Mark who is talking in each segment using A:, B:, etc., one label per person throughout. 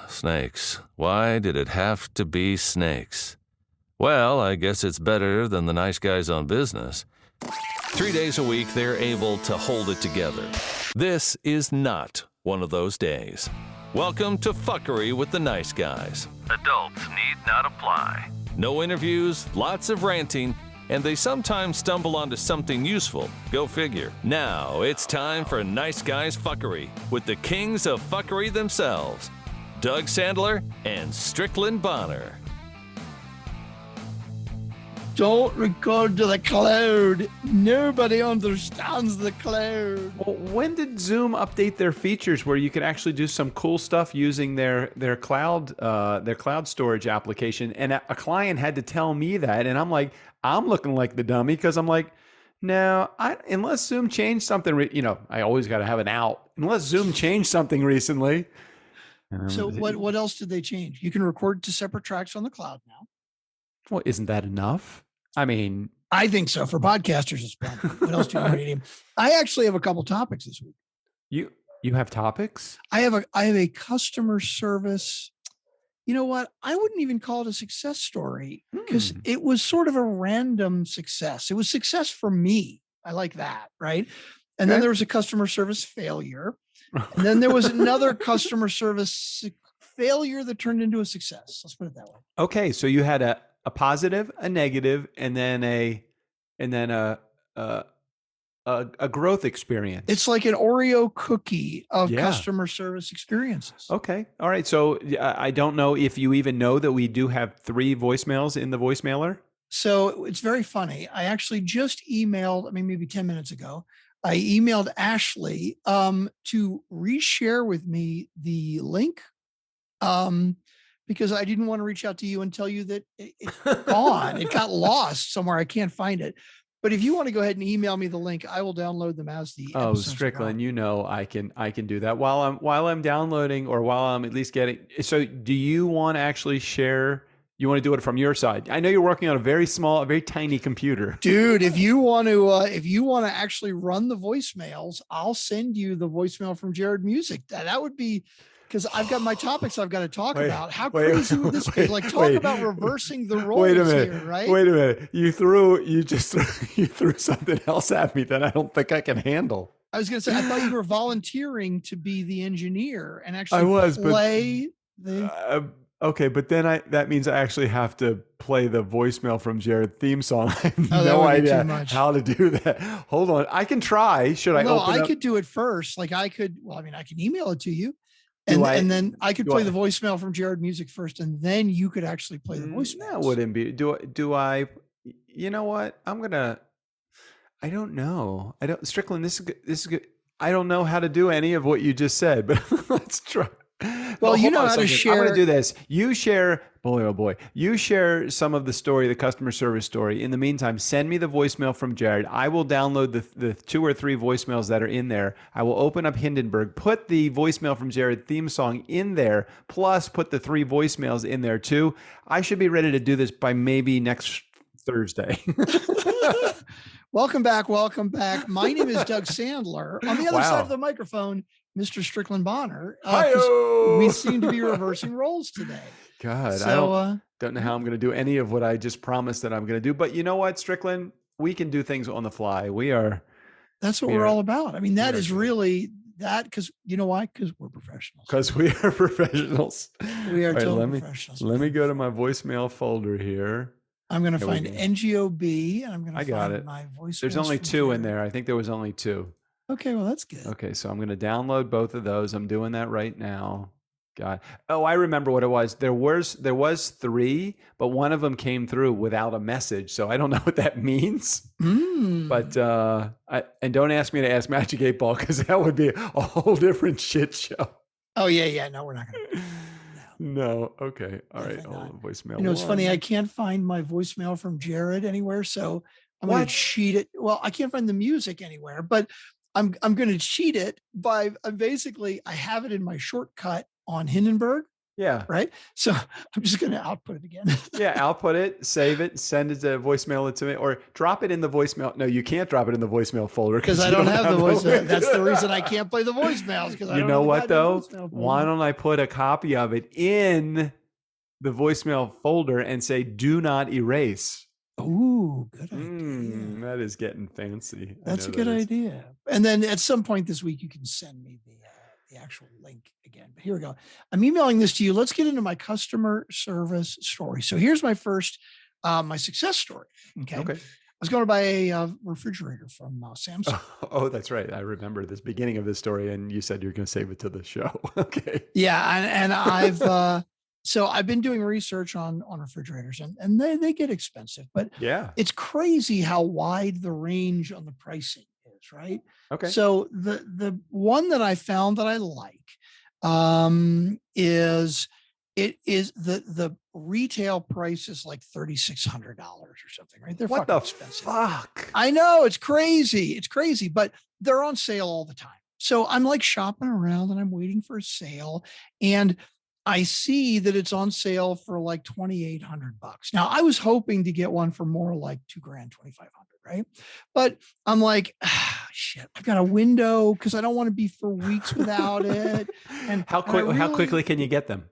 A: Snakes. Why did it have to be snakes? Well, I guess it's better than the nice guys on business. 3 days a week, they're able to hold it together. This is not one of those days. Welcome to Fuckery with the Nice Guys. Adults need not apply. No interviews, lots of ranting, and they sometimes stumble onto something useful. Go figure. Now it's time for Nice Guys Fuckery with the kings of fuckery themselves, Doug Sandler and Strickland Bonner.
B: Don't record to the cloud. Nobody understands the cloud.
C: Well, when did Zoom update their features where you could actually do some cool stuff using their cloud storage application? And a client had to tell me that, and I'm like, I'm looking like the dummy because I'm like, no, unless Zoom changed something. I always got to have an out. Unless Zoom changed something recently.
B: So what else did they change? You can record to separate tracks on the cloud now.
C: Well, isn't that enough? I mean,
B: I think so. For podcasters, it's plenty. What else do you need? I actually have a couple topics this week.
C: You have topics?
B: I have a customer service. You know what? I wouldn't even call it a success story because it was sort of a random success. It was success for me. I like that, right? And then there was a customer service failure. And then there was another customer service failure that turned into a success. Let's put it that way.
C: Okay, so you had a positive, a negative, and then a growth experience.
B: It's like an Oreo cookie of customer service experiences.
C: Okay. All right. So I don't know if you even know that we do have 3 voicemails in the voicemailer.
B: So it's very funny. I actually just emailed, maybe 10 minutes ago, I emailed Ashley to reshare with me the link because I didn't want to reach out to you and tell you that it's gone. It got lost somewhere. I can't find it. But if you want to go ahead and email me the link, I will download them as the
C: Strickland, I can do that while I'm downloading or while I'm at least getting. So do you want to actually share? You want to do it from your side? I know you're working on a very tiny computer.
B: Dude, if you want to actually run the voicemails, I'll send you the voicemail from Jared Music. That would be because I've got my topics I've got to talk about. How crazy would this be? Like talk about reversing the roles here, right?
C: Wait a minute. You threw something else at me that I don't think I can handle.
B: I was going to say, I thought you were volunteering to be the engineer and actually play the...
C: Okay, but then that means I actually have to play the voicemail from Jared theme song. I have no idea how to do that. Hold on. I can try. Should I open
B: I could do it first. Like I can email it to you. And then I could play the voicemail from Jared Music first, and then you could actually play the voicemail. That
C: wouldn't be. Do I? You know what? I don't know. Strickland, this is good. I don't know how to do any of what you just said, but let's try.
B: Well, you know how to share.
C: I'm going to do this. You share, boy, oh boy, you share some of the story, the customer service story. In the meantime, send me the voicemail from Jared. I will download the 2 or 3 voicemails that are in there. I will open up Hindenburg, put the voicemail from Jared theme song in there, plus put the 3 voicemails in there too. I should be ready to do this by maybe next Thursday.
B: Welcome back. My name is Doug Sandler. On the other side of the microphone, Mr. Strickland Bonner. We seem to be reversing roles today.
C: God, I don't know how I'm going to do any of what I just promised that I'm going to do. But you know what, Strickland? We can do things on the fly.
B: That's what we're all about. That is really that because you know why? Because we're professionals.
C: Because we are professionals.
B: We are professionals.
C: Let me go to my voicemail folder here.
B: I'm going to find NGOB and I'm going to find my voice.
C: There's only 2 in there. I think there was only 2.
B: Okay, well, that's good.
C: Okay, so I'm going to download both of those. I'm doing that right now. God. Oh, I remember what it was. There was 3, but one of them came through without a message. So I don't know what that means. But and don't ask me to ask Magic 8 Ball because that would be a whole different shit show.
B: Oh, yeah. No, we're not going to.
C: No. Okay. All right. Voicemail.
B: It's funny. I can't find my voicemail from Jared anywhere. So I'm going to cheat it. Well, I can't find the music anywhere, but I'm going to cheat it by basically I have it in my shortcut on Hindenburg.
C: Yeah.
B: Right. So I'm just going to output it again.
C: Yeah. Output it, save it, send it to voicemail it to me, or drop it in the voicemail. No, you can't drop it in the voicemail folder
B: Because I
C: you
B: don't have the voicemail.
C: voice-
B: That's the reason I can't play the voicemails, because I
C: You
B: don't
C: know
B: have the
C: what
B: goddamn
C: though?
B: voicemail
C: Why
B: folder.
C: don't I put a copy of it in the voicemail folder and say, do not erase?
B: Ooh, good idea.
C: That is getting fancy.
B: That's a good idea. And then at some point this week, you can send me the actual link again. But here we go. I'm emailing this to you. Let's get into my customer service story. So here's my first, my success story. Okay.
C: Okay.
B: I was going to buy a refrigerator from Samsung.
C: Oh, that's right. I remember this beginning of this story, and you said you're going to save it to the show. Okay.
B: Yeah, and I've so I've been doing research on refrigerators, and they get expensive, but
C: Yeah.
B: it's crazy how wide the range on the pricing is, right?
C: Okay.
B: So the one that I found that I like is the retail price is like $3,600 or something, right? They're
C: What the
B: fucking expensive.
C: fuck?
B: I know, it's crazy. It's crazy, but they're on sale all the time. So I'm like shopping around and I'm waiting for a sale, and I see that it's on sale for like $2,800. Now I was hoping to get one for more like $2,000, $2,500, right? But I'm like, shit, I've got a window because I don't want to be for weeks without it. And
C: how
B: and I
C: quickly can you get them?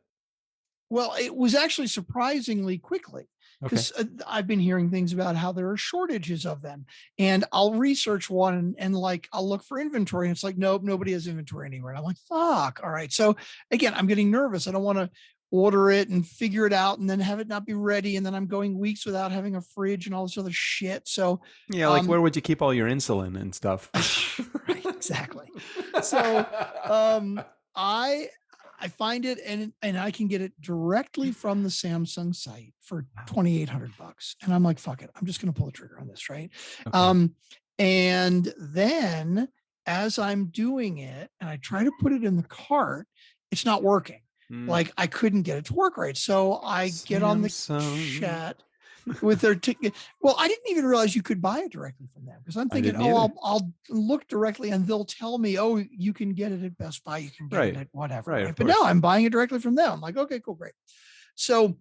B: Well, it was actually surprisingly quickly,
C: Okay.
B: because I've been hearing things about how there are shortages of them, and I'll research one and like I'll look for inventory, and it's like, nope, nobody has inventory anywhere. And I'm like, fuck. All right. So again, I'm getting nervous. I don't want to order it and figure it out and then have it not be ready. And then I'm going weeks without having a fridge and all this other shit. So
C: Yeah, like where would you keep all your insulin and stuff?
B: right, exactly. So I find it, and I can get it directly from the Samsung site for $2,800. And I'm like, fuck it. I'm just going to pull the trigger on this. Right.
C: Okay.
B: And then as I'm doing it and I try to put it in the cart, it's not working. Like I couldn't get it to work right. So I get on the chat with their ticket. Well, I didn't even realize you could buy it directly from them, because I'm thinking, I'll look directly and they'll tell me, oh, you can get it at Best Buy, you can get it at whatever. Right? But no, I'm buying it directly from them. I'm like, okay, cool, great. So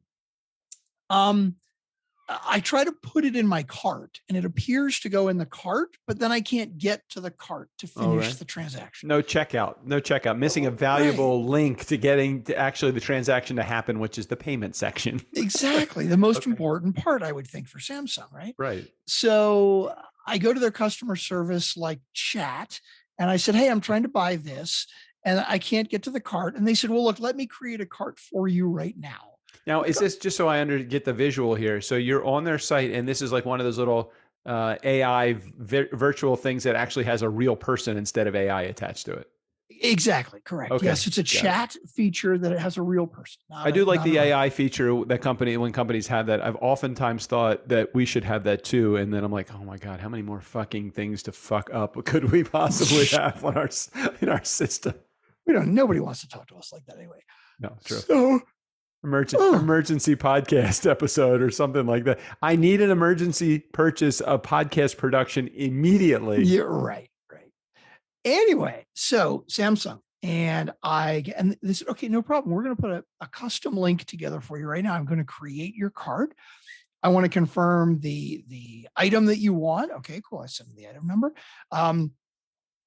B: I try to put it in my cart and it appears to go in the cart, but then I can't get to the cart to finish the transaction.
C: No checkout, missing a valuable link to getting to actually the transaction to happen, which is the payment section.
B: Exactly. The most important part, I would think, for Samsung, right?
C: Right.
B: So I go to their customer service like chat, and I said, hey, I'm trying to buy this and I can't get to the cart. And they said, well, look, let me create a cart for you right now.
C: Now, is this just so I get the visual here? So you're on their site, and this is like one of those little AI virtual things that actually has a real person instead of AI attached to it.
B: Exactly. Correct. Okay. Yes. It's a chat feature that it has a real person.
C: I do like the AI feature that when companies have that. I've oftentimes thought that we should have that too. And then I'm like, oh my God, how many more fucking things to fuck up could we possibly have in our system?
B: Nobody wants to talk to us like that anyway.
C: No, true.
B: So,
C: emergency podcast episode or something like that. I need an emergency purchase of podcast production immediately.
B: You're right. Anyway, so Samsung and they said, okay, no problem. We're going to put a custom link together for you right now. I'm going to create your cart. I want to confirm the item that you want. Okay, cool. I send them the item number.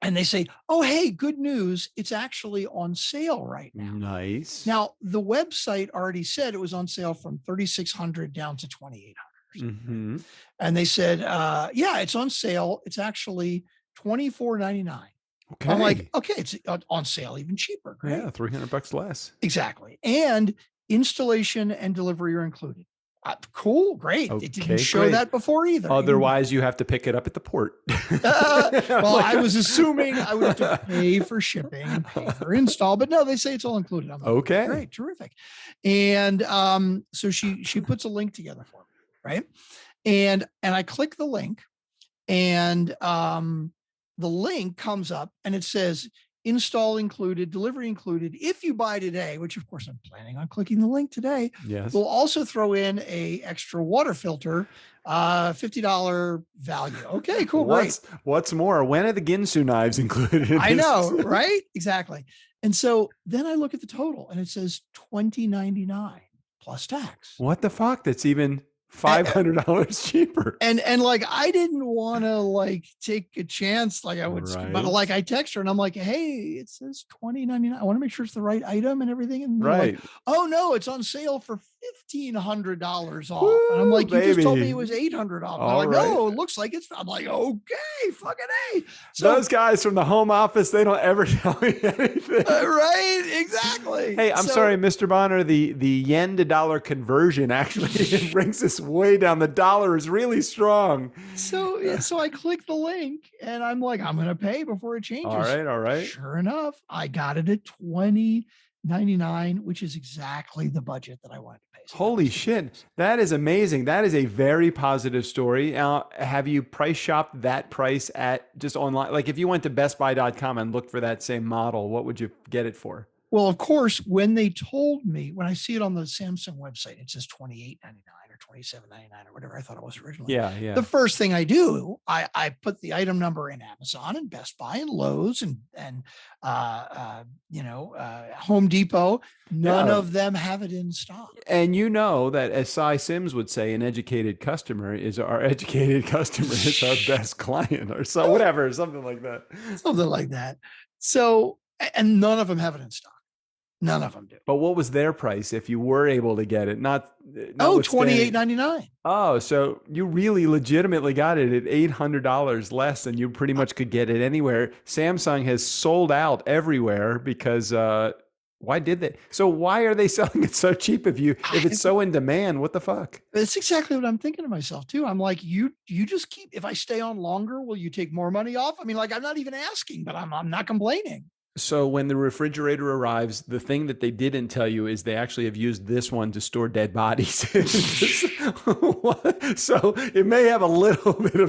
B: And they say, oh, hey, good news. It's actually on sale right now.
C: Nice.
B: Now, the website already said it was on sale from $3,600 down to $2,800.
C: Mm-hmm.
B: And they said, yeah, it's on sale. It's actually $24.99.
C: Okay.
B: I'm like, okay, it's on sale, even cheaper. Right?
C: Yeah, $300 less.
B: Exactly. And installation and delivery are included. Cool, great.
C: Okay,
B: it didn't show that before either.
C: Otherwise, you have to pick it up at the port.
B: Well, I was assuming I would have to pay for shipping and pay for install, but no, they say it's all included. I'm like,
C: okay,
B: great, terrific. And so she puts a link together for me, right? And I click the link, and the link comes up and it says, install included, delivery included. If you buy today, which of course I'm planning on clicking the link today,
C: Yes.
B: we'll also throw in a extra water filter, $50 value. Okay, cool.
C: What's more, when are the Ginsu knives included?
B: I know, right? Exactly. And so then I look at the total and it says $20.99 plus tax.
C: What the fuck? That's even $500 cheaper.
B: And like, I didn't want to like take a chance like I would, but like I text her and I'm like, hey, it says $20.99. I want to make sure it's the right item and everything. And
C: right.
B: Like, oh no, it's on sale for $1,500 off. Woo, and I'm like, you just told me it was $800. I'm like, no, it looks like it's. I'm like, okay, fucking A.
C: So those guys from the home office, they don't ever tell me anything.
B: Right, exactly.
C: Hey, I'm sorry, Mr. Bonner. The yen to dollar conversion actually brings us way down. The dollar is really strong.
B: So I click the link and I'm like, I'm going to pay before it changes.
C: All right.
B: Sure enough, I got it at $20.99, which is exactly the budget that I wanted to pay. So
C: holy shit. That is amazing. That is a very positive story. Now, have you price shopped that price at just online? Like if you went to bestbuy.com and looked for that same model, what would you get it for?
B: Well, of course, when they told me, when I see it on the Samsung website, it says $28.99 or $27.99 or whatever I thought it was originally.
C: Yeah.
B: The first thing I do, I put the item number in Amazon and Best Buy and Lowe's and Home Depot. None of them have it in stock.
C: And you know that, as Cy Sims would say, an educated customer is our educated customer is our best client, or so whatever, something like that.
B: Something like that. So, and none of them have it in stock. None of them do.
C: But what was their price if you were able to get it?
B: $28.99.
C: Oh, so you really legitimately got it at $800 less than you pretty much could get it anywhere. Samsung has sold out everywhere because why did they? So why are they selling it so cheap if it's so in demand? What the fuck?
B: That's exactly what I'm thinking to myself too. I'm like, you just keep. If I stay on longer, will you take more money off? I mean, like I'm not even asking, but I'm not complaining.
C: So when the refrigerator arrives, the thing that they didn't tell you is they actually have used this one to store dead bodies. So it may have a little bit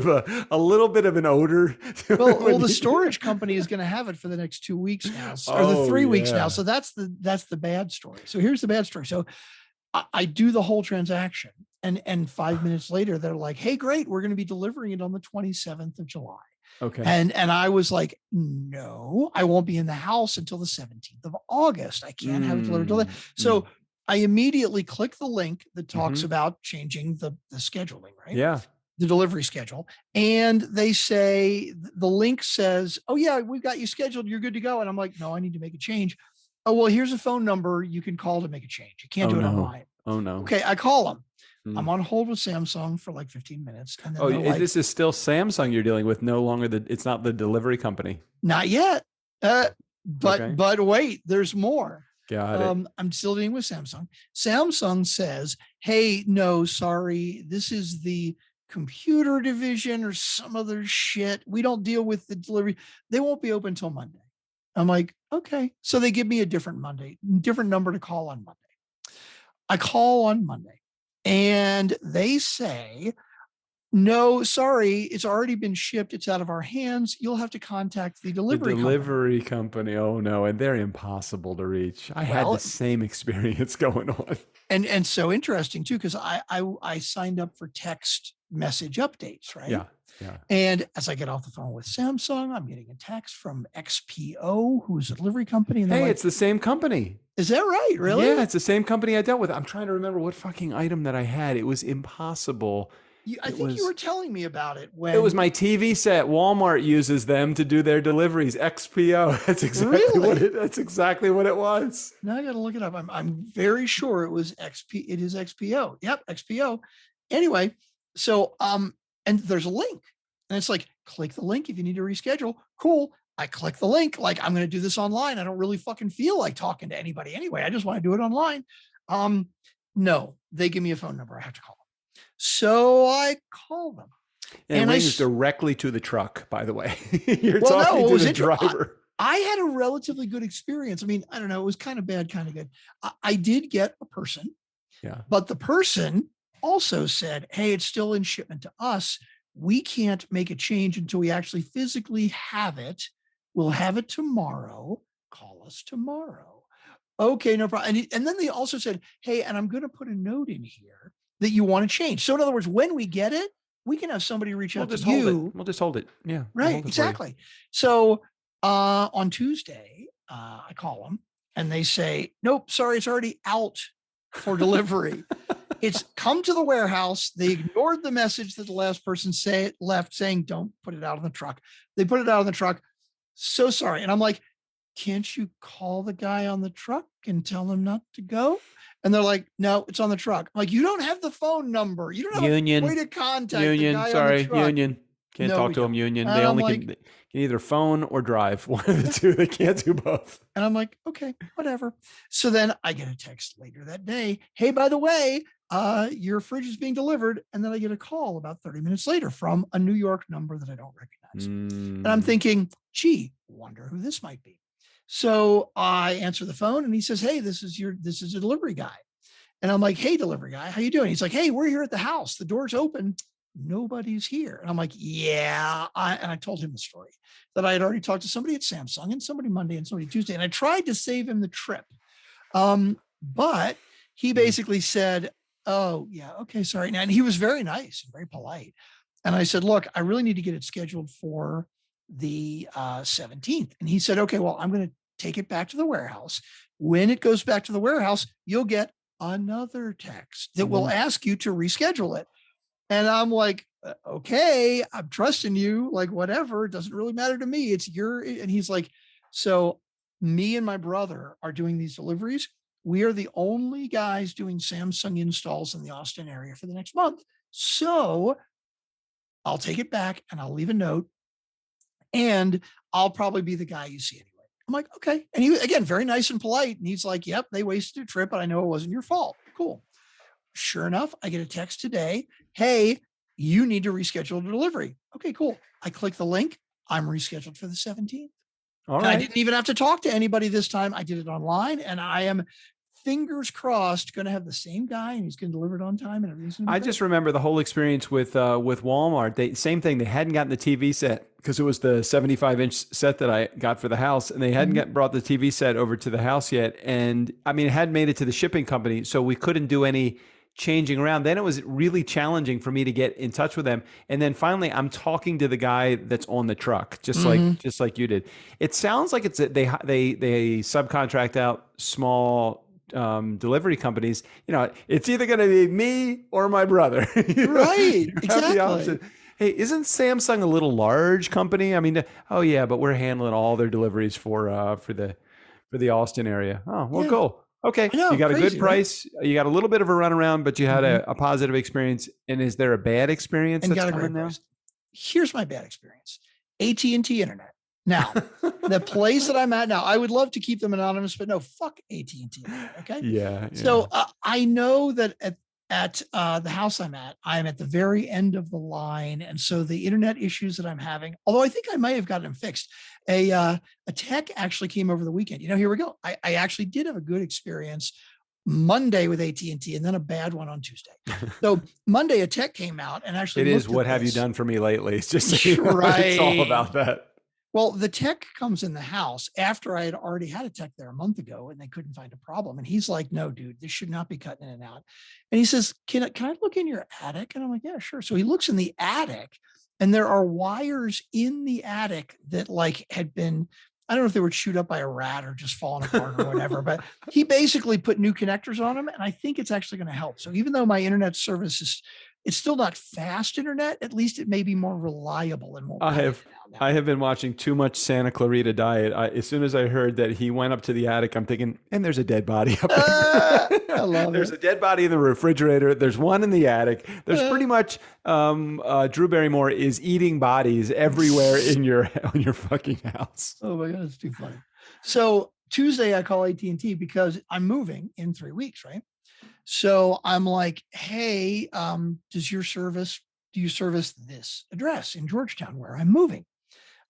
C: of an odor.
B: Well, the storage company is going to have it for the next 2 weeks now, or the 3 weeks now. So that's the bad story. So here's the bad story. So I do the whole transaction, and 5 minutes later, they're like, "Hey, great, we're going to be delivering it on the 27th of July."
C: Okay.
B: And I was like, no, I won't be in the house until the 17th of August. I can't have it delivered. So I immediately click the link that talks about changing the scheduling, right?
C: Yeah.
B: The delivery schedule. And they say, the link says, oh yeah, we've got you scheduled. You're good to go. And I'm like, no, I need to make a change. Oh, well, here's a phone number you can call to make a change. You can't do it online.
C: Oh no.
B: Okay. I call them. I'm on hold with Samsung for like 15 minutes. And then
C: this is still Samsung you're dealing with, no longer it's not the delivery company.
B: Not yet. But wait, there's more.
C: Got it.
B: I'm still dealing with Samsung. Samsung says, hey, no, sorry. This is the computer division or some other shit. We don't deal with the delivery. They won't be open until Monday. I'm like, okay. So they give me a different number to call on Monday. I call on Monday. And they say, no, sorry, it's already been shipped. It's out of our hands. You'll have to contact the delivery
C: company. Oh no. And they're impossible to reach. I had the same experience going on.
B: And so interesting too, because I signed up for text message updates, right?
C: Yeah.
B: And as I get off the phone with Samsung, I'm getting a text from XPO, who's a delivery company. And
C: it's the same company.
B: Is that right? Really?
C: Yeah, it's the same company I dealt with. I'm trying to remember what fucking item that I had. It was impossible.
B: I think you were telling me about it.
C: It was my TV set. Walmart uses them to do their deliveries. XPO. That's exactly what it was.
B: Now I got to look it up. I'm very sure it was XP. It is XPO. Yep, XPO. Anyway, so and there's a link, and it's like, click the link if you need to reschedule. Cool. I click the link. Like, I'm going to do this online. I don't really fucking feel like talking to anybody anyway. I just want to do it online. No, they give me a phone number. I have to call them. So I call them.
C: And it rings directly to the truck, by the way. You're talking to the driver.
B: I had a relatively good experience. I mean, I don't know. It was kind of bad, kind of good. I did get a person.
C: Yeah.
B: But the person also said, hey, it's still in shipment to us. We can't make a change until we actually physically have it. We'll have it tomorrow. Call us tomorrow. Okay, no problem. And then they also said, hey, and I'm going to put a note in here that you want to change. So in other words, when we get it, we can have somebody reach out to you.
C: We'll just hold it. Yeah.
B: Right. Exactly. So on Tuesday, I call them and they say, nope, sorry, it's already out for delivery. It's come to the warehouse. They ignored the message that the last person left saying, don't put it out on the truck. They put it out on the truck. So sorry. And I'm like, can't you call the guy on the truck and tell him not to go? And they're like, no, it's on the truck. I'm like, you don't have the phone number. You don't have a way to contact the guy on the truck.
C: Union. Can't talk to them, Union. They only can either phone or drive. One of the two. They can't do both.
B: And I'm like, okay, whatever. So then I get a text later that day. Hey, by the way, your fridge is being delivered. And then I get a call about 30 minutes later from a New York number that I don't recognize. And I'm thinking, gee, wonder who this might be. So I answer the phone and he says, hey, this is a delivery guy. And I'm like, hey, delivery guy, how you doing? He's like, hey, we're here at the house. The door's open. Nobody's here. And I'm like, yeah. And I told him the story that I had already talked to somebody at Samsung and somebody Monday and somebody Tuesday. And I tried to save him the trip. But he basically said, oh yeah, okay, sorry. And he was very nice and very polite. And I said, look, I really need to get it scheduled for the 17th. And he said, okay, well, I'm going to take it back to the warehouse. When it goes back to the warehouse, you'll get another text that will ask you to reschedule it. And I'm like, okay, I'm trusting you, like whatever, it doesn't really matter to me. It's and he's like, so me and my brother are doing these deliveries. We are the only guys doing Samsung installs in the Austin area for the next month. So I'll take it back and I'll leave a note and I'll probably be the guy you see anyway. I'm like, okay. And he, again, very nice and polite. And he's like, yep, they wasted a trip, but I know it wasn't your fault. Cool. Sure enough, I get a text today. Hey, you need to reschedule the delivery. Okay, cool. I click the link. I'm rescheduled for the 17th.
C: All right.
B: I didn't even have to talk to anybody this time. I did it online and I am, fingers crossed, going to have the same guy and he's going to deliver it on time and everything's.
C: I just remember the whole experience with Walmart. Same thing. They hadn't gotten the TV set because it was the 75-inch set that I got for the house, and they hadn't brought the TV set over to the house yet. And I mean, it hadn't made it to the shipping company, so we couldn't do any changing around. Then it was really challenging for me to get in touch with them. And then finally, I'm talking to the guy that's on the truck, just like you did. It sounds like they subcontract out small delivery companies. You know, it's either going to be me or my brother.
B: Right. Exactly.
C: Hey, isn't Samsung a little large company? I mean, oh yeah, but we're handling all their deliveries for the Austin area. Oh, well, cool. Okay. You got a good price. Right? You got a little bit of a runaround, but you had a positive experience. And is there a bad experience that's coming now?
B: Here's my bad experience. AT&T Internet. Now, the place that I'm at now, I would love to keep them anonymous, but no, fuck AT&T Internet, okay?
C: Yeah.
B: So I know that at the house I'm at the very end of the line. And so the internet issues that I'm having, although I think I might have gotten them fixed, a tech actually came over the weekend. You know, here we go. I actually did have a good experience Monday with AT&T and then a bad one on Tuesday. So Monday, a tech came out and actually
C: it is what have you done for me lately? It's just
B: right.
C: It's all about that.
B: Well, the tech comes in the house after I had already had a tech there a month ago and they couldn't find a problem. And he's like, no, dude, this should not be cutting in and out. And he says, can I look in your attic? And I'm like, yeah, sure. So he looks in the attic and there are wires in the attic that like had been, I don't know if they were chewed up by a rat or just fallen apart or whatever, but he basically put new connectors on them. And I think it's actually going to help. So even though my internet service it's still not fast internet, at least it may be more reliable and more.
C: I have been watching too much Santa Clarita Diet. As soon as I heard that he went up to the attic, I'm thinking, and there's a dead body up there.
B: I love
C: There's a dead body in the refrigerator. There's one in the attic. There's pretty much Drew Barrymore is eating bodies everywhere in your fucking house.
B: Oh my God, it's too funny. So Tuesday I call AT&T because I'm moving in 3 weeks, right? So I'm like, hey, do you service this address in Georgetown where I'm moving?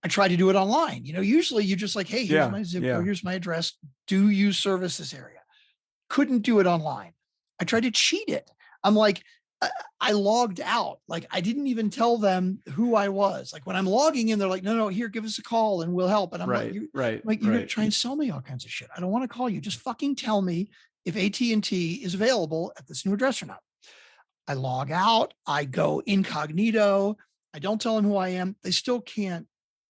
B: I try to do it online. You know, usually you just like, hey, here's my zip code, here's my address. Do you service this area? Couldn't do it online. I tried to cheat it. I'm like, I logged out. Like I didn't even tell them who I was. Like when I'm logging in, they're like, no, here, give us a call and we'll help. And I'm
C: Right,
B: like, you're going to try and sell me all kinds of shit. I don't want to call you. Just fucking tell me if AT&T is available at this new address or not. I log out. I go incognito. I don't tell them who I am. They still can't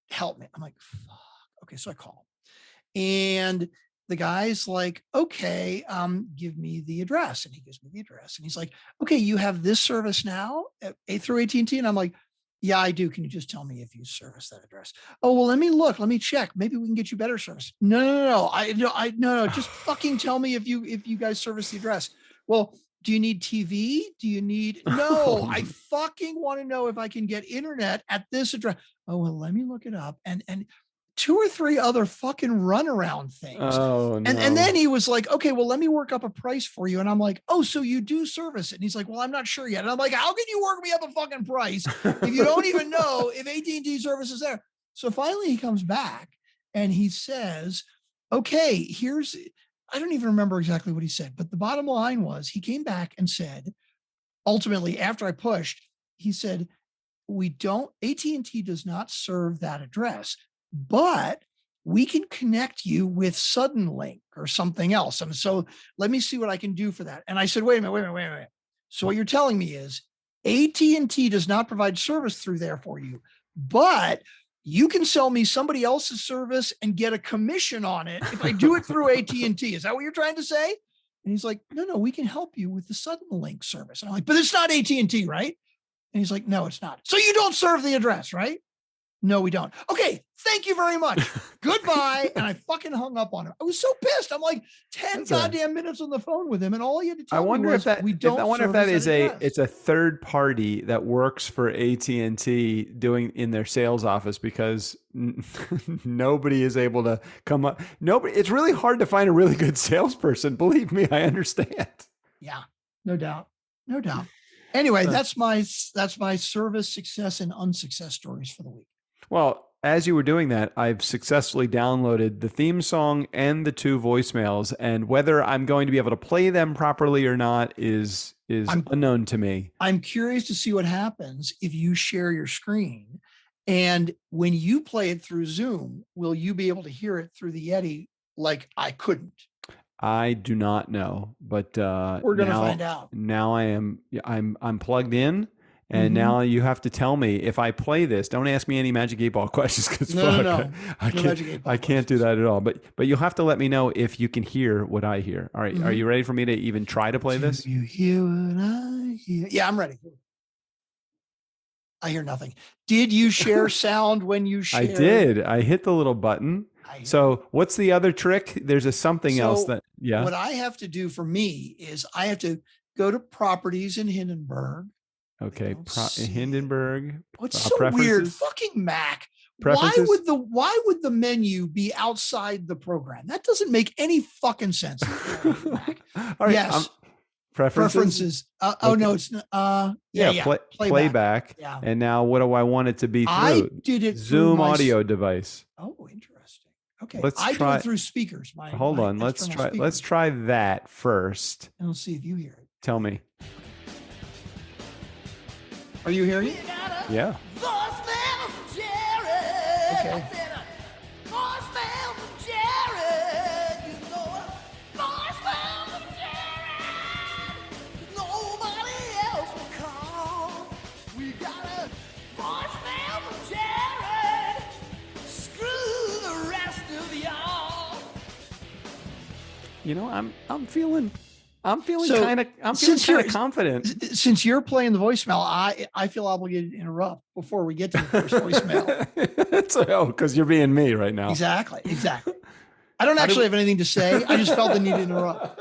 B: help me. I'm like, fuck. Okay. So I call. And the guy's like, okay, give me the address. And he gives me the address. And he's like, okay, you have this service now through AT&T? And I'm like, yeah, I do. Can you just tell me if you service that address? Oh, well, let me look. Let me check. Maybe we can get you better service. No. Just fucking tell me if you guys service the address. Well, do you need TV? Do you need, no, I fucking want to know if I can get internet at this address. Oh, well, let me look it up. And 2 or 3 other fucking runaround things.
C: Oh, no.
B: And then he was like, okay, well, let me work up a price for you. And I'm like, oh, so you do service it? And he's like, well, I'm not sure yet. And I'm like, how can you work me up a fucking price if you don't even know if AT&T service is there? So finally he comes back and he says, okay, I don't even remember exactly what he said, but the bottom line was he came back and said, ultimately, after I pushed, he said, AT&T does not serve that address, but we can connect you with Suddenlink or something else. And so let me see what I can do for that. And I said, wait a minute. So what you're telling me is AT&T does not provide service through there for you, but you can sell me somebody else's service and get a commission on it if I do it through AT&T. Is that what you're trying to say? And he's like, no, we can help you with the Suddenlink service. And I'm like, but it's not AT&T, right? And he's like, no, it's not. So you don't serve the address, right? No, we don't. Okay, thank you very much. Goodbye. And I fucking hung up on him. I was so pissed. I'm like 10 goddamn minutes on the phone with him, and all he had to tell me was, we don't.
C: I wonder if that is it's a third party that works for AT&T doing in their sales office, because nobody is able to come up. Nobody. It's really hard to find a really good salesperson. Believe me, I understand.
B: Yeah, no doubt. Anyway, that's my service success and unsuccess stories for the week.
C: Well, as you were doing that, I've successfully downloaded the theme song and the 2 voicemails, and whether I'm going to be able to play them properly or not is unknown to me.
B: I'm curious to see what happens if you share your screen, and when you play it through Zoom, will you be able to hear it through the Yeti like I couldn't?
C: I do not know, but
B: we're going to find out.
C: Now I'm plugged in. And now you have to tell me if I play this. Don't ask me any Magic 8 Ball questions, because
B: no.
C: I can't do that at all. But you'll have to let me know if you can hear what I hear. All right, Are you ready for me to even try to play this?
B: You hear what I hear? Yeah, I'm ready. I hear nothing. Did you share sound when you shared?
C: I did. I hit the little button. So what's the other trick? There's something else that, yeah.
B: What I have to do for me is I have to go to properties in Hindenburg.
C: Okay, Hindenburg.
B: What's so weird? Fucking Mac. Why would the menu be outside the program? That doesn't make any fucking sense. Mac.
C: All right,
B: yes.
C: Preferences.
B: Okay. Oh no, it's
C: playback.
B: Yeah.
C: And now what do I want it to be through?
B: I did it
C: Zoom
B: through
C: audio device.
B: Oh, interesting. Okay,
C: I
B: do it through speakers.
C: Hold on. Let's try that first.
B: And we'll see if you hear it.
C: Tell me.
B: Are you hearing it?
C: Yeah.
B: Okay.
C: You know, I'm feeling kind of confident.
B: Since you're playing the voicemail, I feel obligated to interrupt before we get to the first voicemail.
C: Because you're being me right now.
B: Exactly. I don't actually have anything to say. I just felt the need to interrupt.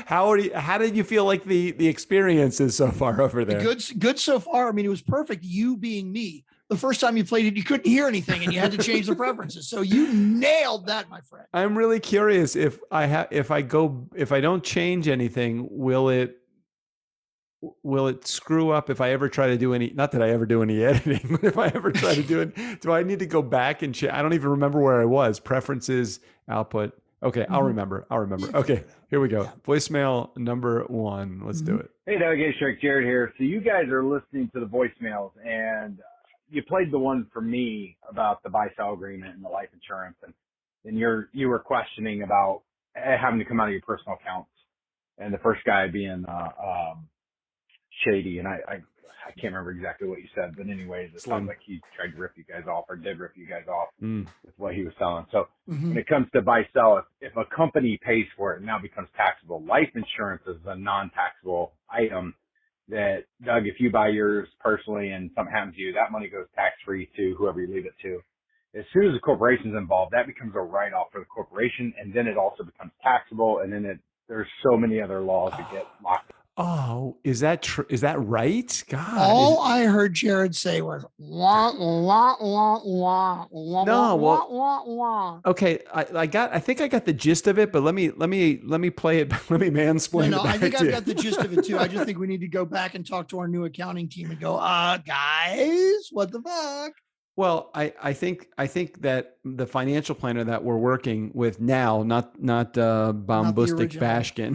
C: How did you feel like the experience is so far over there?
B: Good so far. I mean, it was perfect. You being me. The first time you played it, you couldn't hear anything and you had to change the preferences. So you nailed that, my friend.
C: I'm really curious if I don't change anything, will it screw up if I ever try to do any, not that I ever do any editing, but if I ever try to do it, do I need to go back and change? I don't even remember where I was. Preferences, output. Okay, I'll remember. Okay, here we go.
B: Yeah.
C: Voicemail number 1. Let's do it.
D: Hey, Doug, hey, Shrek, Jared here. So you guys are listening to the voicemails, and you played the one for me about the buy-sell agreement and the life insurance, and you were questioning about having to come out of your personal accounts, and the first guy being shady, and I can't remember exactly what you said, but anyways, it sounds like he tried to rip you guys off or did rip you guys off with what he was selling. So when it comes to buy-sell, if a company pays for it, it now becomes taxable. Life insurance is a non-taxable item that, Doug, if you buy yours personally and something happens to you, that money goes tax-free to whoever you leave it to. As soon as the corporation's involved, that becomes a write-off for the corporation, and then it also becomes taxable, and then there's so many other laws that get locked in.
C: Oh, is that true? Is that right? God.
B: All I heard Jared say was wah, wah, wah, wah, wah,
C: No,
B: wah, wah, wah.
C: Okay, I think I got the gist of it, but let me play it. Let me mansplain
B: No,
C: it back
B: I think
C: to
B: I've
C: you.
B: got the gist of it too. I just think we need to go back and talk to our new accounting team and go, guys, what the fuck?
C: Well, I think that the financial planner that we're working with now, not Bombustic
B: original.
C: Bashkin,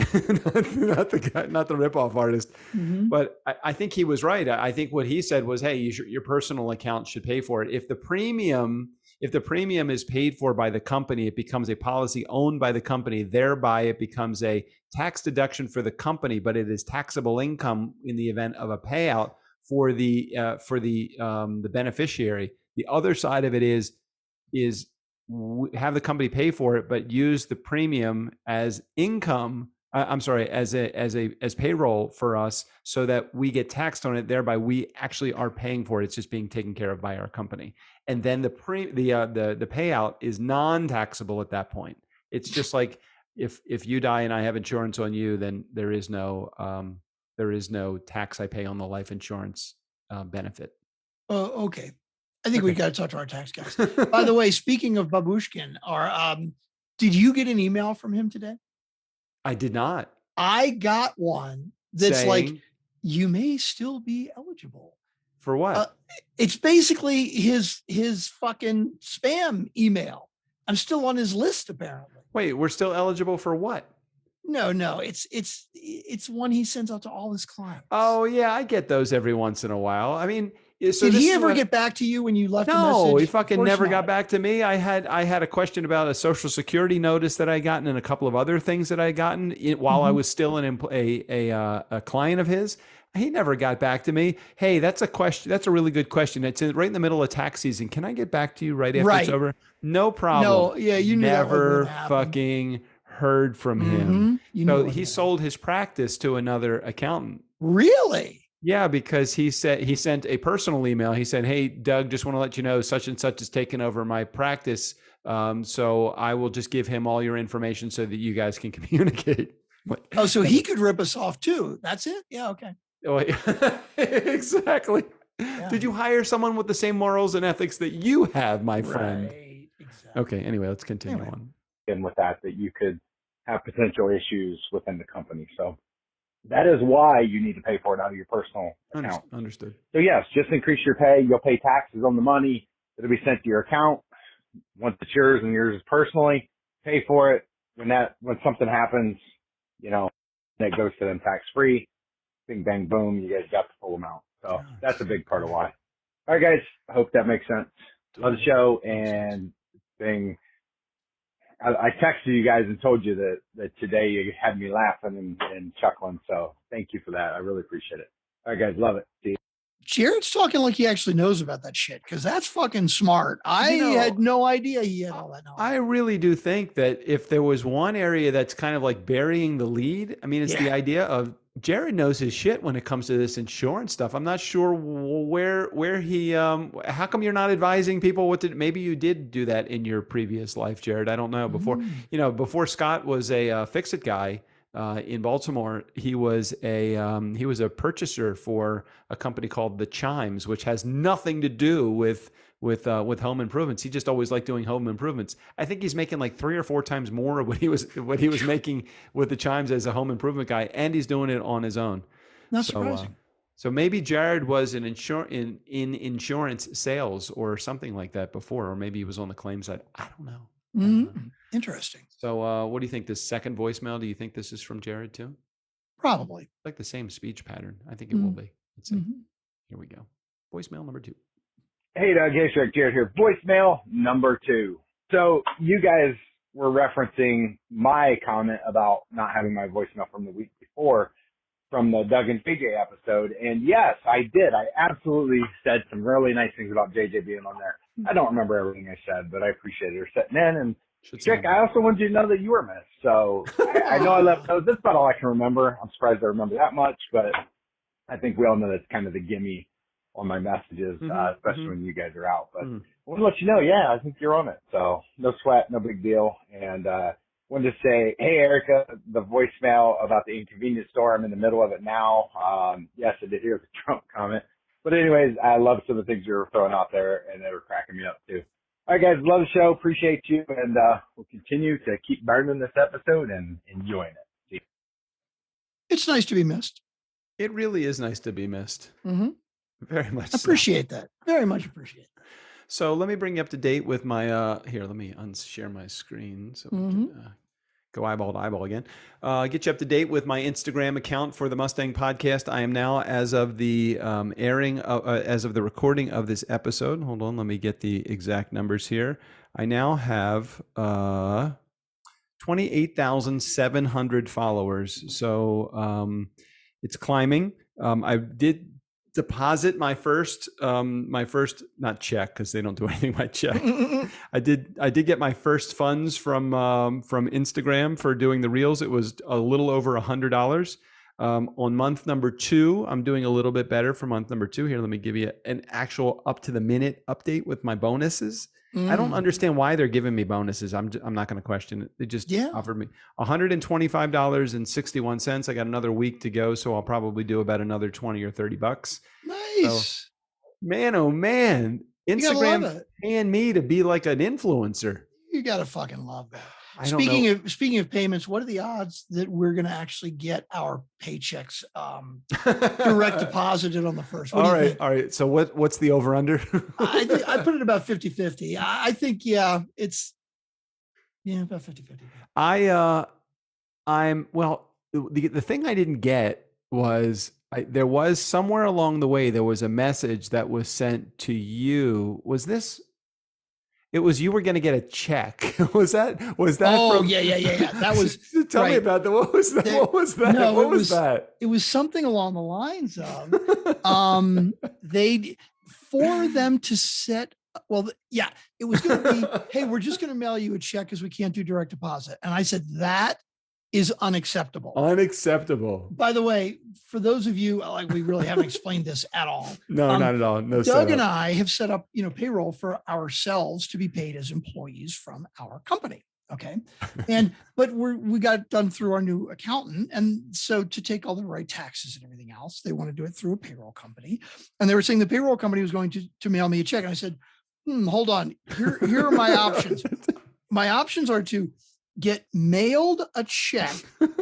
C: not the guy, not the ripoff artist, but I think he was right. I think what he said was, hey, your personal account should pay for it. If the premium is paid for by the company, it becomes a policy owned by the company. Thereby, it becomes a tax deduction for the company, but it is taxable income in the event of a payout for the beneficiary. The other side of it is have the company pay for it, but use the premium as income. As payroll for us, so that we get taxed on it. Thereby, we actually are paying for it. It's just being taken care of by our company. And then the payout is non-taxable at that point. It's just like if you die and I have insurance on you, then there is no tax I pay on the life insurance benefit.
B: Oh, okay. I think we got to talk to our tax guys. By the way, speaking of Babushkin, did you get an email from him today?
C: I did not.
B: I got one that's
C: saying,
B: like, you may still be eligible.
C: For what?
B: It's basically his fucking spam email. I'm still on his list, apparently.
C: Wait, we're still eligible for what?
B: No, it's one he sends out to all his clients.
C: Oh yeah, I get those every once in a while. I mean, so
B: did he ever get back to you when you left a message?
C: No, he fucking never got back to me. I had a question about a Social Security notice that I gotten and a couple of other things that I gotten while I was still a client of his. He never got back to me. Hey, that's a question. That's a really good question. It's right in the middle of tax season. Can I get back to you right after it's over? No problem.
B: No, yeah, you
C: never fucking heard from him. So he sold his practice to another accountant.
B: Really?
C: Yeah, because he sent a personal email. He said, "Hey, Doug, just want to let you know such and such has taken over my practice. So I will just give him all your information so that you guys can communicate."
B: Oh, so he could rip us off too. That's it? Yeah, okay.
C: Oh, exactly. Yeah. Did you hire someone with the same morals and ethics that you have, my friend?
B: Right. Exactly.
C: Okay, anyway, let's continue on.
D: And with that you could have potential issues within the company. So that is why you need to pay for it out of your personal account.
C: Understood.
D: So yes, just increase your pay. You'll pay taxes on the money. It'll be sent to your account. Once it's yours and yours is personally, pay for it. When something happens, that goes to them tax free. Bing, bang, boom. You guys got the full amount. So that's a big part of why. All right, guys. I hope that makes sense. Love the show. And I texted you guys and told you that today you had me laughing and chuckling. So thank you for that. I really appreciate it. All right, guys. Love it. See you.
B: Jared's talking like he actually knows about that shit, because that's fucking smart. I had no idea he had all that knowledge.
C: I really do think that if there was one area that's kind of like burying the lead, I mean, it's the idea of Jared knows his shit when it comes to this insurance stuff. I'm not sure where he, how come you're not advising people maybe you did do that in your previous life, Jared. I don't know. Before Scott was a Fix-It guy, in Baltimore, he was a purchaser for a company called The Chimes, which has nothing to do with home improvements. He just always liked doing home improvements. I think he's making like 3 or 4 times more of what he was making with The Chimes as a home improvement guy, and he's doing it on his own.
B: Not surprising.
C: So maybe Jared was in insurance sales or something like that before, or maybe he was on the claims side. I don't know.
B: Interesting.
C: So what do you think? This second voicemail, do you think this is from Jared too?
B: Probably.
C: Like the same speech pattern. I think it will be. Let's see. Here we go. Voicemail number 2.
D: Hey, Doug. Hey, Shrek. Jared here. Voicemail number 2. So you guys were referencing my comment about not having my voicemail from the week before from the Doug and JJ episode. And yes, I did. I absolutely said some really nice things about JJ being on there. I don't remember everything I said, but I appreciated her sitting in. And Shrek, I also wanted you to know that you were missed. So I know I left those. That's about all I can remember. I'm surprised I remember that much, but I think we all know that's kind of the gimme on my messages, especially when you guys are out. But I want to let you know, yeah, I think you're on it. So no sweat, no big deal. And wanted to say, hey, Erica, the voicemail about the inconvenience store, I'm in the middle of it now. Yes, I did hear the Trump comment. But anyways, I love some of the things you were throwing out there, and they were cracking me up too. All right, guys, love the show. Appreciate you. And we'll continue to keep burning this episode and enjoying it. See.
B: It's nice to be missed.
C: It really is nice to be missed. Very much.
B: Appreciate that. Very much appreciate it.
C: So let me bring you up to date with my, here, let me unshare my screen so we can go eyeball to eyeball again. Get you up to date with my Instagram account for the Mustang Podcast. I am now, as of the as of the recording of this episode, hold on, let me get the exact numbers here. I now have 28,700 followers. So it's climbing. I did deposit my first not check, because they don't do anything by check. I did get my first funds from Instagram for doing the reels. It was a little over $100. On month number 2, I'm doing a little bit better for month number 2. Here, let me give you an actual up to the minute update with my bonuses. I don't understand why they're giving me bonuses. I'm not going to question it. They just offered me $125.61. I got another week to go, so I'll probably do about another $20 or $30.
B: Nice.
C: So, man, oh man, Instagram paying me to be like an influencer.
B: You gotta fucking love that. Speaking of payments, what are the odds that we're going to actually get our paychecks direct deposited on the first?
C: All right. So what's the over under?
B: I put it about 50-50. I think it's about 50-50.
C: The thing I didn't get was there was somewhere along the way there was a message that was sent to you. Was this? It was you were going to get a check. Was that?
B: Oh, yeah. That was.
C: Tell me about that. What was that? What was that?
B: No,
C: what was that?
B: It was something along the lines of for them to set. Well, yeah, it was going to be, hey, we're just going to mail you a check because we can't do direct deposit. And I said, that is unacceptable.
C: Unacceptable.
B: By the way, for those of you, like, we really haven't explained this at all.
C: No, not at all. No.
B: Doug and I have set up, payroll for ourselves to be paid as employees from our company. Okay. But we got it done through our new accountant. And so to take all the right taxes and everything else, they want to do it through a payroll company. And they were saying the payroll company was going to mail me a check. And I said, hold on, here are my options. My options are to get mailed a check,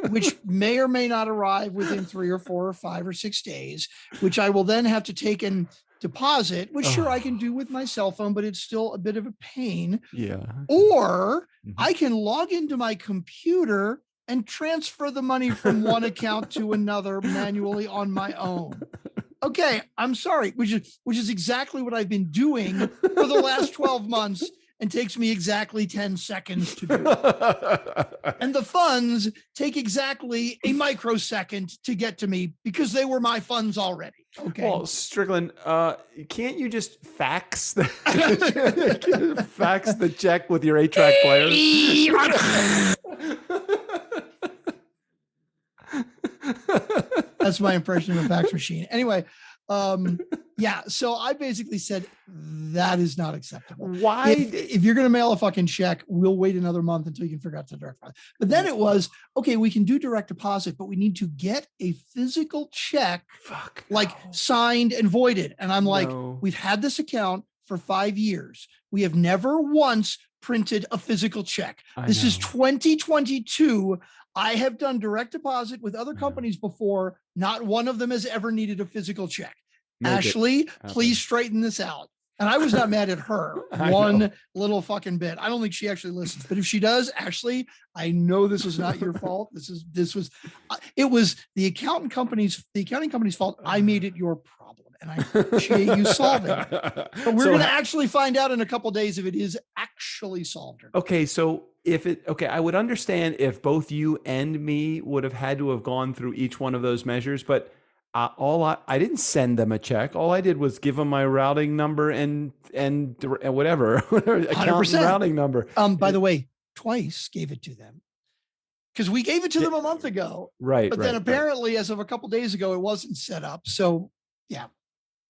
B: which may or may not arrive within 3 or 4 or 5 or 6 days, which I will then have to take and deposit, which sure I can do with my cell phone, but it's still a bit of a pain.
C: Yeah.
B: Or I can log into my computer and transfer the money from one account to another manually on my own. Okay, I'm sorry, which is exactly what I've been doing for the last 12 months. And takes me exactly 10 seconds to do. And the funds take exactly a microsecond to get to me because they were my funds already. Okay.
C: Well, Strickland, can't you just fax the check with your 8-track player?
B: That's my impression of a fax machine. Anyway, so I basically said that is not acceptable.
C: Why?
B: If you're going to mail a fucking check, we'll wait another month until you can figure out the direct deposit. But then it was, okay, we can do direct deposit, but we need to get a physical check, signed and voided. And I'm like, we've had this account for 5 years. We have never once printed a physical check. This is 2022. I have done direct deposit with other companies before. Not one of them has ever needed a physical check. Ashley, please straighten this out. And I was not mad at her. One little fucking bit. I don't think she actually listens, but if she does, Ashley, I know this was not your fault. It was the accounting company's fault. I made it your problem, and I appreciate you solving it. But we're going to actually find out in a couple of days if it is actually solved or not.
C: Okay, so I would understand if both you and me would have had to have gone through each one of those measures, but I didn't send them a check. All I did was give them my routing number and whatever account routing number.
B: By the way, twice gave it to them because we gave it to them a month ago.
C: Right.
B: But then apparently, as of a couple of days ago, it wasn't set up. So yeah.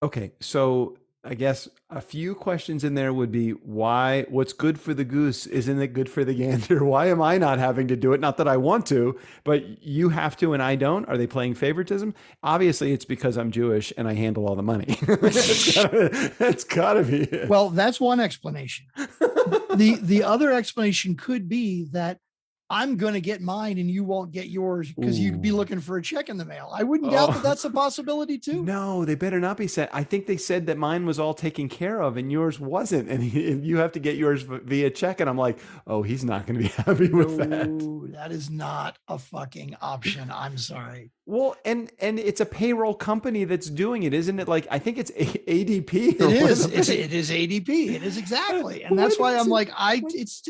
C: Okay, so I guess a few questions in there would be what's good for the goose isn't it good for the gander? Why am I not having to do it? Not that I want to, but you have to and I don't. Are they playing favoritism? Obviously, it's because I'm Jewish and I handle all the money. That's gotta be it.
B: Well, that's one explanation. The other explanation could be that I'm going to get mine and you won't get yours because you'd be looking for a check in the mail. I wouldn't doubt that that's a possibility too.
C: No, they better not be sent. I think they said that mine was all taken care of and yours wasn't. And you have to get yours via check. And I'm like, oh, he's not going to be happy with that.
B: That is not a fucking option. I'm sorry.
C: Well, and it's a payroll company that's doing it, isn't it? Like, I think it's ADP.
B: It is. It is ADP. It is exactly. And that's why I'm like, it's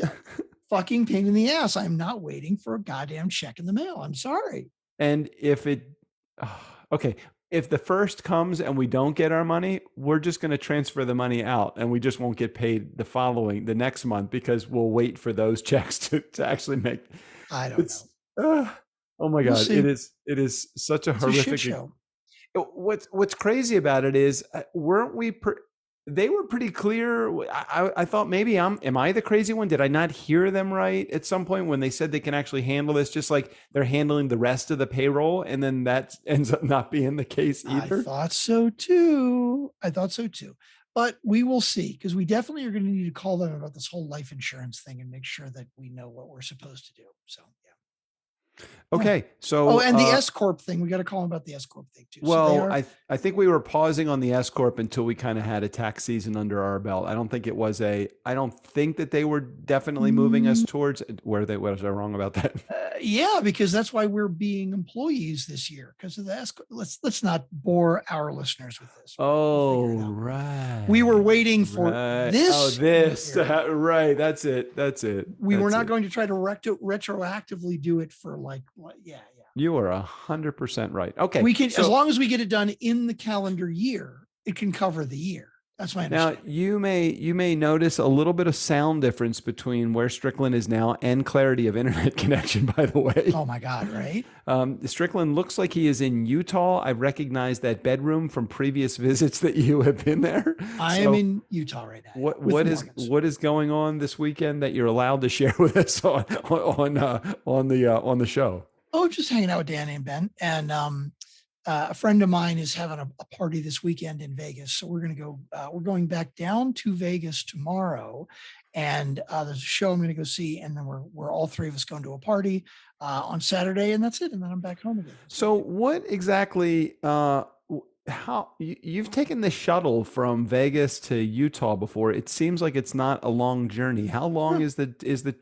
B: fucking pain in the ass. I'm not waiting for a goddamn check in the mail. I'm sorry.
C: And if the first comes and we don't get our money, we're just going to transfer the money out and we just won't get paid the next month because we'll wait for those checks to actually make.
B: I don't
C: know. Oh my God. It is such a horrific
B: shit show.
C: What's crazy about it is they were pretty clear. I thought maybe am I the crazy one? Did I not hear them right at some point when they said they can actually handle this, just like they're handling the rest of the payroll, and then that ends up not being the case either?
B: I thought so too. But we will see, because we definitely are going to need to call them about this whole life insurance thing and make sure that we know what we're supposed to do. So yeah.
C: Okay, so
B: and the S Corp thing, we got to call them about the S Corp thing too.
C: Well, I think we were pausing on the S Corp until we kind of had a tax season under our belt. I don't think that they were definitely moving us towards was I wrong about that?
B: Yeah, because that's why we're being employees this year, because of the S Corp. Let's not bore our listeners with this.
C: Oh, right.
B: We were waiting for this.
C: Oh, this. Right. That's it.
B: We were not going to try to retroactively do it for yeah.
C: You are 100% right. Okay.
B: We can, as long as we get it done in the calendar year, it can cover the year. That's my understanding.
C: Now, you may notice a little bit of sound difference between where Strickland is now and clarity of internet connection, by the way.
B: Oh my God, right?
C: Strickland looks like he is in Utah. I recognize that bedroom from previous visits that you have been there.
B: I am in Utah right now.
C: What is going on this weekend that you're allowed to share with us on the show?
B: Oh, just hanging out with Danny and Ben, and a friend of mine is having a party this weekend in Vegas. So we're going to go, we're going back down to Vegas tomorrow, and there's a show I'm going to go see. And then we're all three of us going to a party on Saturday, and that's it. And then I'm back home again.
C: So what exactly, how you've taken the shuttle from Vegas to Utah before? It seems like it's not a long journey. How long is the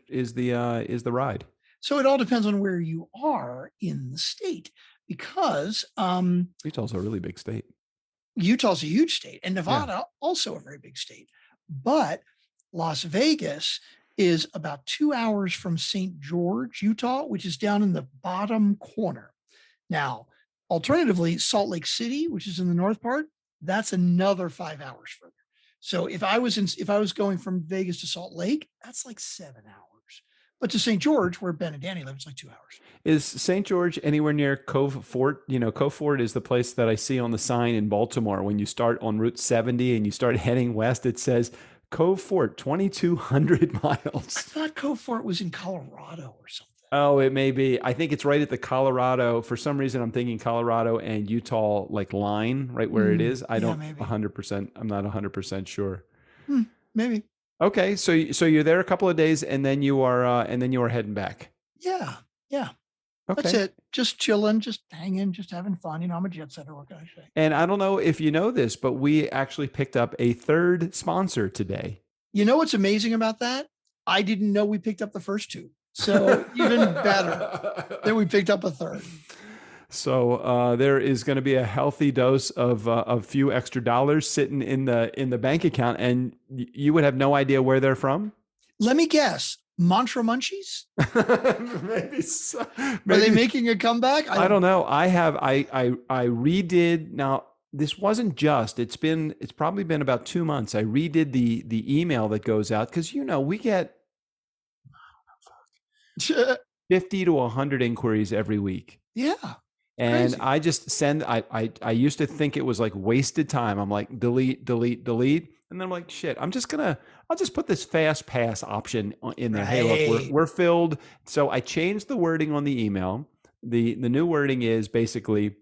C: ride?
B: So it all depends on where you are in the state, because
C: Utah's a really big state.
B: Utah's a huge state, and Nevada also a very big state. But Las Vegas is about 2 hours from St. George, Utah, which is down in the bottom corner. Now, alternatively, Salt Lake City, which is in the north part, that's another 5 hours further. So if I was going from Vegas to Salt Lake, that's like 7 hours. But to St. George, where Ben and Danny live, it's like 2 hours.
C: Is St. George anywhere near Cove Fort? You know, Cove Fort is the place that I see on the sign in Baltimore. When you start on Route 70 and you start heading west, it says Cove Fort, 2,200 miles.
B: I thought Cove Fort was in Colorado or something.
C: Oh, it may be. I think it's right at the Colorado. For some reason, I'm thinking Colorado and Utah line, right where it is. I don't 100%. I'm not 100% sure.
B: Maybe.
C: Okay, so you're there a couple of days, and then you are heading back.
B: Yeah.
C: Okay.
B: That's it. Just chilling, just hanging, just having fun. You know, I'm a jet setter. What can I say?
C: And I don't know if you know this, but we actually picked up a third sponsor today.
B: You know what's amazing about that? I didn't know we picked up the first two. So even better that we picked up a third.
C: So there is going to be a healthy dose of a few extra dollars sitting in the bank account, and you would have no idea where they're from.
B: Let me guess. Mantra Munchies?
C: Maybe so.
B: Are they making a comeback?
C: I don't know. I redid. Now this wasn't just. It's probably been about 2 months. I redid the email that goes out because we get 50 to 100 inquiries every week.
B: Yeah.
C: And
B: Crazy.
C: I just send, I used to think it was like wasted time. I'm like, delete. And then I'm like, shit, I'll just put this fast pass option in there.
B: Right.
C: Hey, look, we're filled. So I changed the wording on the email. The new wording is basically,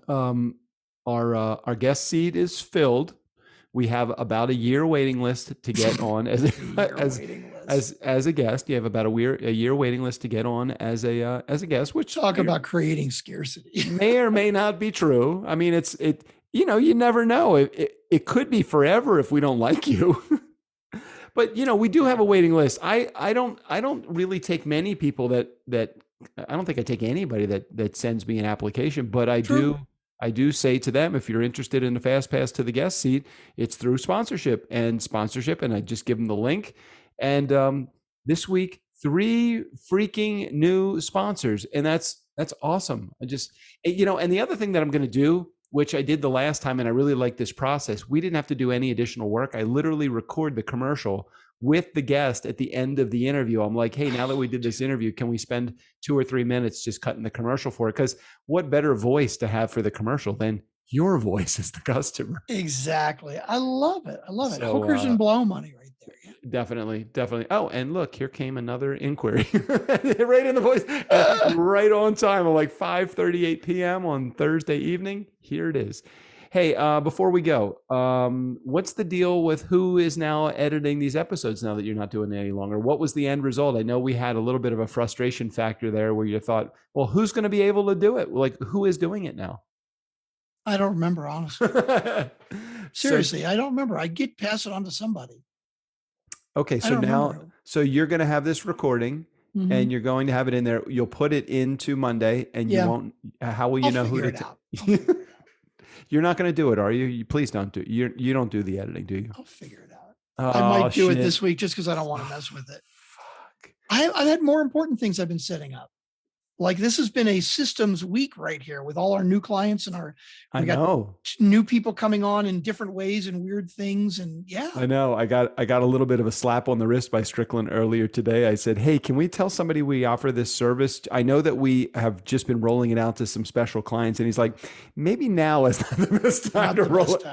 C: our guest seat is filled. We have about a year waiting list to get on as a guest. You have about a year waiting list to get on as a guest. Which
B: talk about creating scarcity
C: may or may not be true. I mean, you never know. It could be forever if we don't like you. But we do have a waiting list. I don't really take many people that I don't think I take anybody that sends me an application, but I do say to them, if you're interested in a fast pass to the guest seat, it's through sponsorship, and I just give them the link. And this week, 3 freaking new sponsors, and that's awesome. And the other thing that I'm going to do, which I did the last time, and I really like this process, we didn't have to do any additional work. I literally record the commercial with the guest at the end of the interview. I'm like, hey, now that we did this interview, can we spend 2 or 3 minutes just cutting the commercial for it? Because what better voice to have for the commercial than your voice as the customer?
B: Exactly. I love it.
C: So,
B: Hookers and blow money right there. Yeah.
C: Definitely. Oh, and look, here came another inquiry right in the voice, right on time. I'm like 5:38 p.m. on Thursday evening. Here it is. Hey, before we go, what's the deal with who is now editing these episodes now that you're not doing it any longer? What was the end result? I know we had a little bit of a frustration factor there where you thought, well, who's going to be able to do it? Like, who is doing it now?
B: I don't remember, honestly. Seriously, I don't remember. I get pass it on to somebody.
C: Okay, so you're going to have this recording, mm-hmm. and you're going to have it in there. You'll put it into Monday, and you won't. How will you know who to? You're not going to do it, are you? You please don't do it. You don't do the editing, do you?
B: I'll figure it out. I might do it this week just because I don't want to mess with it. Fuck. I've had more important things I've been setting up. Like this has been a systems week right here with all our new clients and we got new people coming on in different ways and weird things. And yeah,
C: I know. I got a little bit of a slap on the wrist by Strickland earlier today. I said, hey, can we tell somebody we offer this service? I know that we have just been rolling it out to some special clients. And he's like, maybe now is not the best time to roll it.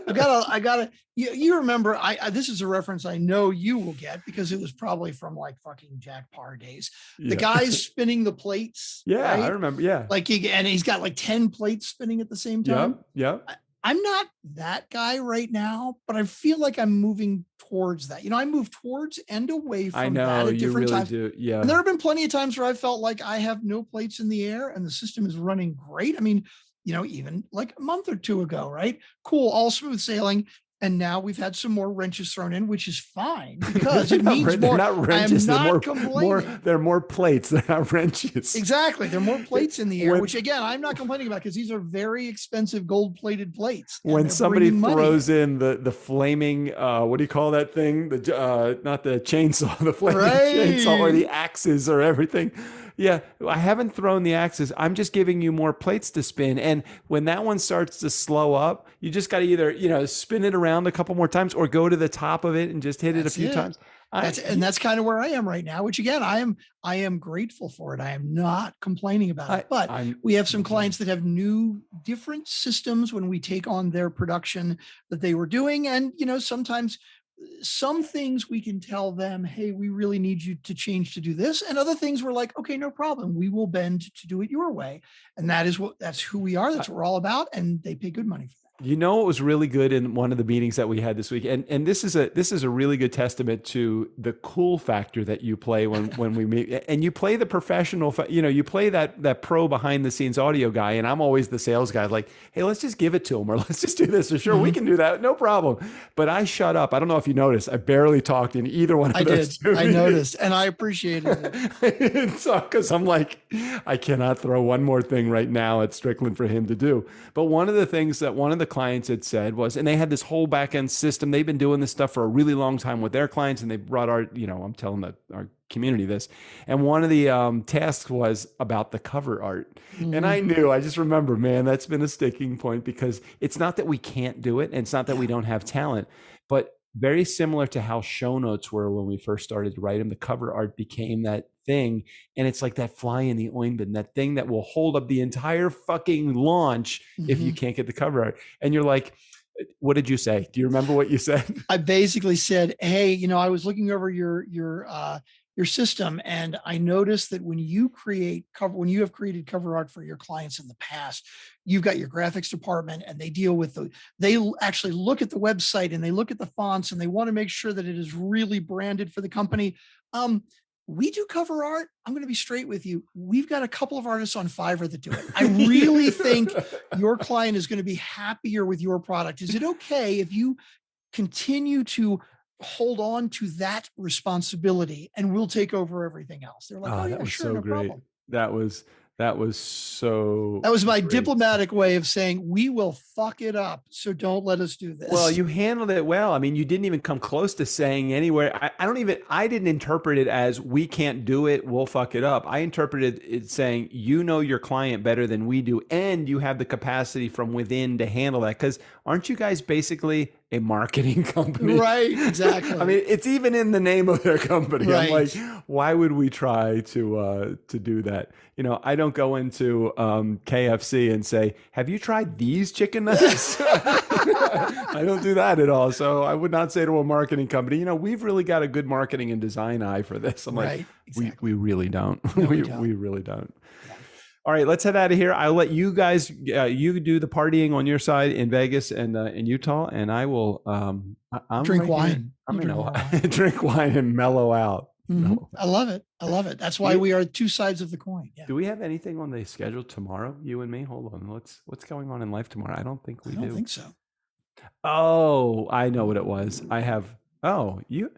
B: I gotta, you remember, this is a reference I know you will get because it was probably from like fucking Jack Parr days. The guy's spinning the plates.
C: Yeah,
B: right?
C: I remember. Yeah.
B: Like he's got like 10 plates spinning at the same time.
C: Yeah.
B: I'm not that guy right now, but I feel like I'm moving towards that. I move towards and away from that at different times.
C: Do. Yeah.
B: And there have been plenty of times where I felt like I have no plates in the air and the system is running great. I mean, even like a month or 2 ago, right? Cool, all smooth sailing. And now we've had some more wrenches thrown in, which is fine because it means more.
C: They're not wrenches.
B: I am not complaining.
C: They're more plates. They're not wrenches.
B: Exactly. They're more plates in the air, which again, I'm not complaining about because these are very expensive gold-plated plates.
C: When somebody throws in the flaming, what do you call that thing? Not the chainsaw, the flaming chainsaw or the axes or everything. Yeah, I haven't thrown the axes. I'm just giving you more plates to spin. And when that one starts to slow up, you just got to either, spin it around a couple more times or go to the top of it and just hit it a few times.
B: That's kind of where I am right now, which again, I am grateful for it. I am not complaining about it, but we have some clients that have new different systems when we take on their production that they were doing. And, sometimes some things we can tell them, hey, we really need you to change to do this. And other things we're like, okay, no problem. We will bend to do it your way. And that's who we are. That's what we're all about. And they pay good money for that.
C: You know, it was really good in one of the meetings that we had this week, and this is a really good testament to the cool factor that you play when we meet, and you play the professional, you play that pro behind the scenes audio guy, and I'm always the sales guy, like, hey, let's just give it to him, or let's just do this, or sure, we can do that, no problem. But I shut up. I don't know if you noticed, I barely talked in either one of those two
B: I noticed, and I appreciated it.
C: So, because I'm like, I cannot throw one more thing right now at Strickland for him to do. But one of the things that one of the clients had said was, and they had this whole back end system. They've been doing this stuff for a really long time with their clients, and they brought our, I'm telling our community this. And one of the tasks was about the cover art. And I just remember, man, that's been a sticking point, because it's not that we can't do it, and it's not that we don't have talent, but very similar to how show notes were when we first started to write them, the cover art became that thing. And it's like that fly in the ointment, that thing that will hold up the entire fucking launch if you can't get the cover art. And you're like, what did you say? Do you remember what you said?
B: I basically said, hey, I was looking over your system, and I noticed that when you have created cover art for your clients in the past, you've got your graphics department, and they deal with they actually look at the website, and they look at the fonts, and they want to make sure that it is really branded for the company. We do cover art. I'm going to be straight with you. We've got a couple of artists on Fiverr that do it. I really think your client is going to be happier with your product. Is it okay if you continue to hold on to that responsibility, and we'll take over everything else? They're like, oh yeah, sure, no problem.
C: That was so.
B: That was my diplomatic way of saying, we will fuck it up, so don't let us do this.
C: Well, you handled it well. I mean, you didn't even come close to saying anywhere. I didn't interpret it as, we can't do it, we'll fuck it up. I interpreted it saying, your client better than we do, and you have the capacity from within to handle that. Because aren't you guys basically a marketing company?
B: Right, exactly.
C: I mean, it's even in the name of their company.
B: Right.
C: I'm like, why would we try to do that? I don't go into KFC and say, have you tried these chicken nuggets? I don't do that at all. So I would not say to a marketing company, we've really got a good marketing and design eye for this. I'm like, exactly. we really don't. No, we really don't. Yeah. All right, let's head out of here. I'll let you guys, you do the partying on your side in Vegas and in Utah, and I will
B: drink wine.
C: I'm going to drink wine and mellow out.
B: No. I love it. That's why we are two sides of the coin. Yeah.
C: Do we have anything on the schedule tomorrow, you and me? Hold on. What's going on in life tomorrow? I don't think we do.
B: I don't think so.
C: Oh, I know what it was. I have. Oh, you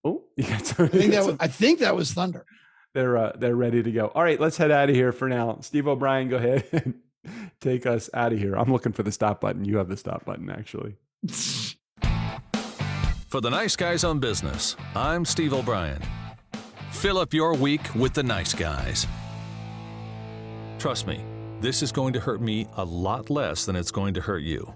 C: got something.
B: I think that was Thunder.
C: They're ready to go. All right, let's head out of here for now. Steve O'Brien, go ahead and take us out of here. I'm looking for the stop button. You have the stop button, actually.
A: For the Nice Guys on Business, I'm Steve O'Brien. Fill up your week with the nice guys. Trust me, this is going to hurt me a lot less than it's going to hurt you.